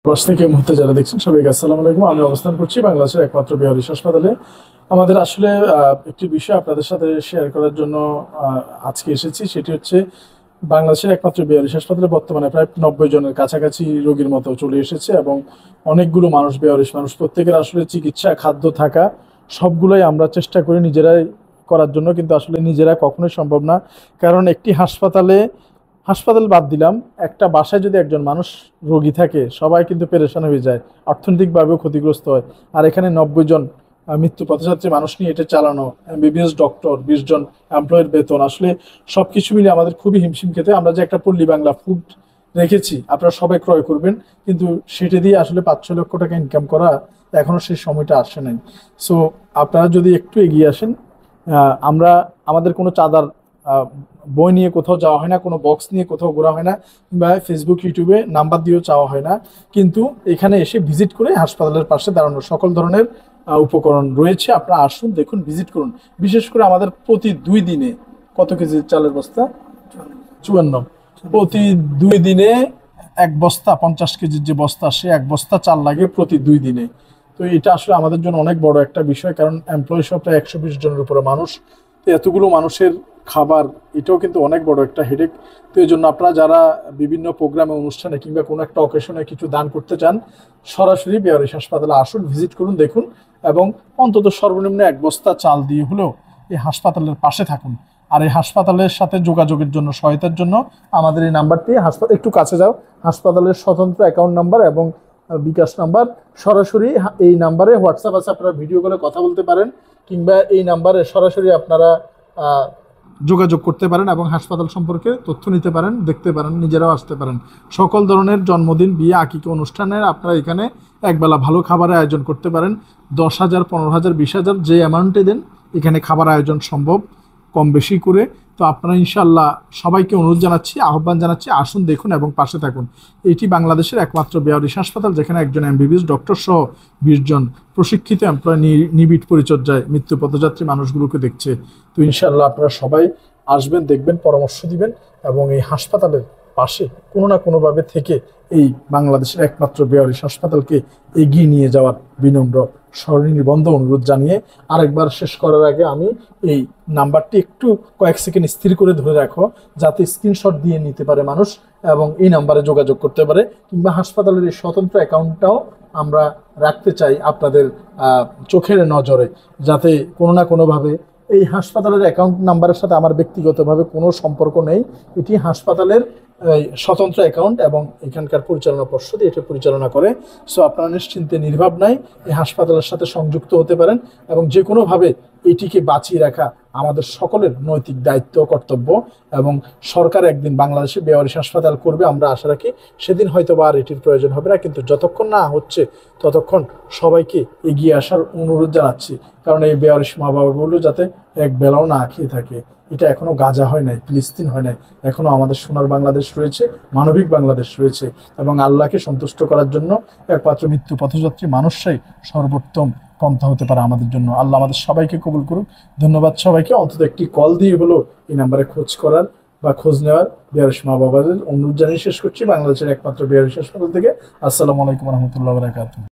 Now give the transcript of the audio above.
প্রবাস থেকে এই মুহূর্তে যারা দেখছেন সবাইকে আসসালামু আলাইকুম। আমি অবস্থান করছি বাংলাদেশের একমাত্র বেহারিস হাসপাতালে। আমাদের আসলে একটি বিষয় আপনাদের সাথে শেয়ার করার জন্য আজকে এসেছি। সেটি হচ্ছে বাংলাদেশের একমাত্র বেহারিস হাসপাতালে বর্তমানে প্রায় 90 জনের কাছাকাছি রোগীর মতো চলে এসেছে এবং অনেকগুলো মানুষ, বেহারিস মানুষ, প্রত্যেকের আসলে চিকিৎসা, খাদ্য, থাকা সবগুলোই আমরা চেষ্টা করি নিজেরাই করার জন্য, কিন্তু আসলে নিজেরা কখনোই সম্ভব না। কারণ একটি হাসপাতাল বাদ দিলাম, একটা বাসায় যদি একজন মানুষ রোগী থাকে সবাই কিন্তু পেরেশান হয়ে যায়, অর্থনৈতিকভাবেও ক্ষতিগ্রস্ত হয়। আর এখানে 90 জন মৃত্যু পথযাত্রী মানুষ নিয়ে এটা চালানো, এমবিবিএস ডক্টর, 20 জন এমপ্লয়ের বেতন, আসলে সবকিছু মিলে আমাদের খুবই হিমশিম খেতে। আমরা যে একটা পল্লী বাংলা ফুড রেখেছি, আপনারা সবাই ক্রয় করবেন, কিন্তু সেটা দিয়ে আসলে 5-6 লক্ষ টাকা ইনকাম করা এখনো সেই সময়টা আসে নাই। সো আপনারা যদি একটু এগিয়ে আসেন, আমাদের কোনো চাঁদার বই নিয়ে কোথাও যাওয়া হয় না, কোনো বক্স নিয়ে কোথাও ঘোরা হয় না, কিংবা ফেসবুক, ইউটিউবে নাম্বার দিয়েও চাওয়া হয় না। কিন্তু এখানে এসে ভিজিট করে হাসপাতালের পাশে দাঁড়ানো সকল ধরনের উপকরণ রয়েছে। আপনারা আসুন, দেখুন, ভিজিট করুন। বিশেষ করে আমাদের প্রতি 2 দিনে কত কেজি চালের বস্তা? 54। প্রতি 2 দিনে 1 বস্তা, 50 কেজির যে বস্তা, সে 1 বস্তা চাল লাগে প্রতি 2 দিনে। তো এটা আসলে আমাদের জন্য অনেক বড় একটা বিষয়, কারণ এমপ্লয়ি সব প্রায় 120 জনের উপরে মানুষ। তো এতগুলো মানুষের খাবার, এটাও কিন্তু অনেক বড় একটা হেডেক। তো এই জন্য আপনারা যারা বিভিন্ন প্রোগ্রামে, অনুষ্ঠানে কিংবা কোনো একটা অকেশনে কিছু দান করতে চান, সরাসরি বেহারিস হাসপাতালে আসুন, ভিজিট করুন, দেখুন, এবং অন্তত সর্বনিম্ন 1 বস্তা চাল দিয়ে হলেও এই হাসপাতালের পাশে থাকুন। আর এই হাসপাতালের সাথে যোগাযোগের জন্য, সহায়তার জন্য আমাদের এই নাম্বারটি, একটু কাছে যাও, হাসপাতালের স্বতন্ত্র অ্যাকাউন্ট নাম্বার এবং বিকাশ নাম্বার, সরাসরি এই নাম্বারে হোয়াটসঅ্যাপ আছে, আপনারা ভিডিও কলে কথা বলতে পারেন, কিংবা এই নাম্বারে সরাসরি আপনারা যোগাযোগ করতে পারেন এবং হাসপাতাল সম্পর্কে তথ্য নিতে পারেন, দেখতে পারেন, নিজেরাও আসতে পারেন। সকল ধরনের জন্মদিন, বিয়ে, আকিকা অনুষ্ঠানের আপনারা এখানে একবেলা ভালো খাবারের আয়োজন করতে পারেন। 10,000, 15,000, 20,000 যে অ্যামাউন্টে দেন, এখানে খাবার আয়োজন সম্ভব, কম বেশি করে। তো আপনারা ইনশাআল্লাহ সবাইকে অনুরোধ জানাচ্ছি, আহ্বান জানাচ্ছি, আসুন, দেখুন এবং পাশে থাকুন। এটি বাংলাদেশের একমাত্র বেহারিস হাসপাতাল, যেখানে একজন এমবিবিএস ডক্টর সহ 20 জন প্রশিক্ষিত এমপ্লয় নিবিড় পরিচর্যায় মৃত্যু পথযাত্রী মানুষগুলোকে দেখছে। তো ইনশাআল্লাহ আপনারা সবাই আসবেন, দেখবেন, পরামর্শ দিবেন এবং এই হাসপাতালের পাশে কোনো না কোনোভাবে থেকে এই বাংলাদেশের একমাত্র বেহারিস হাসপাতালকে এগিয়ে নিয়ে যাওয়ার বিনম্র স্মরণীবন্ধ অনুরোধ জানিয়ে আরেকবার শেষ করার আগে আমি এই নাম্বারটি একটু কয়েক সেকেন্ড স্থির করে ধরে রাখো, যাতে স্ক্রিনশট দিয়ে নিতে পারে মানুষ এবং এই নাম্বারে যোগাযোগ করতে পারে। কিংবা হাসপাতালের এই স্বতন্ত্র অ্যাকাউন্টটাও আমরা রাখতে চাই আপনাদের চোখের নজরে, যাতে কোনো না কোনোভাবে এই হাসপাতালের অ্যাকাউন্ট নাম্বারের সাথে আমার ব্যক্তিগতভাবে কোনো সম্পর্ক নেই। এটি হাসপাতালের স্বতন্ত্র অ্যাকাউন্ট এবং এখানকার পরিচালনা পর্ষদ এটা পরিচালনা করে। সো আপনারা নিশ্চিন্তে, নির্ভাব নাই এই হাসপাতালের সাথে সংযুক্ত হতে পারেন এবং যে কোনোভাবে এটিকে বাঁচিয়ে রাখা আমাদের সকলের নৈতিক দায়িত্ব, কর্তব্য। এবং সরকার একদিন বাংলাদেশে বেহারিস হাসপাতাল করবে, আমরা আশা রাখি। সেদিন হয়তো বা আর এটির প্রয়োজন হবে না, কিন্তু যতক্ষণ না হচ্ছে ততক্ষণ সবাইকে এগিয়ে আসার অনুরোধ জানাচ্ছি। কারণ এই বেহারিস মা বাবাগুলো যাতে এক বেলাও না খেয়ে থাকে, এটা এখনো গাজা হয় নাই, ফিলিস্তিন হয় নাই, এখনো আমাদের সোনার বাংলাদেশ রয়েছে, মানবিক বাংলাদেশ রয়েছে। এবং আল্লাহকে সন্তুষ্ট করার জন্য একমাত্র মৃত্যু পথযাত্রী মানুষরাই সর্বোত্তম পন্থা হতে পারে আমাদের জন্য। আল্লাহ আমাদের সবাইকে কবুল করুক। ধন্যবাদ সবাইকে। অন্তত একটি কল দিয়ে হলো এই নাম্বারে খোঁজ করার বা খোঁজ নেওয়ার বেহারিস মা বাবাদের অনুরোধ জানিয়ে শেষ করছি বাংলাদেশের একমাত্র বেহারিস হাসপাতাল থেকে। আসসালামু আলাইকুম রহমতুল্লাহ বারাকাতুহু।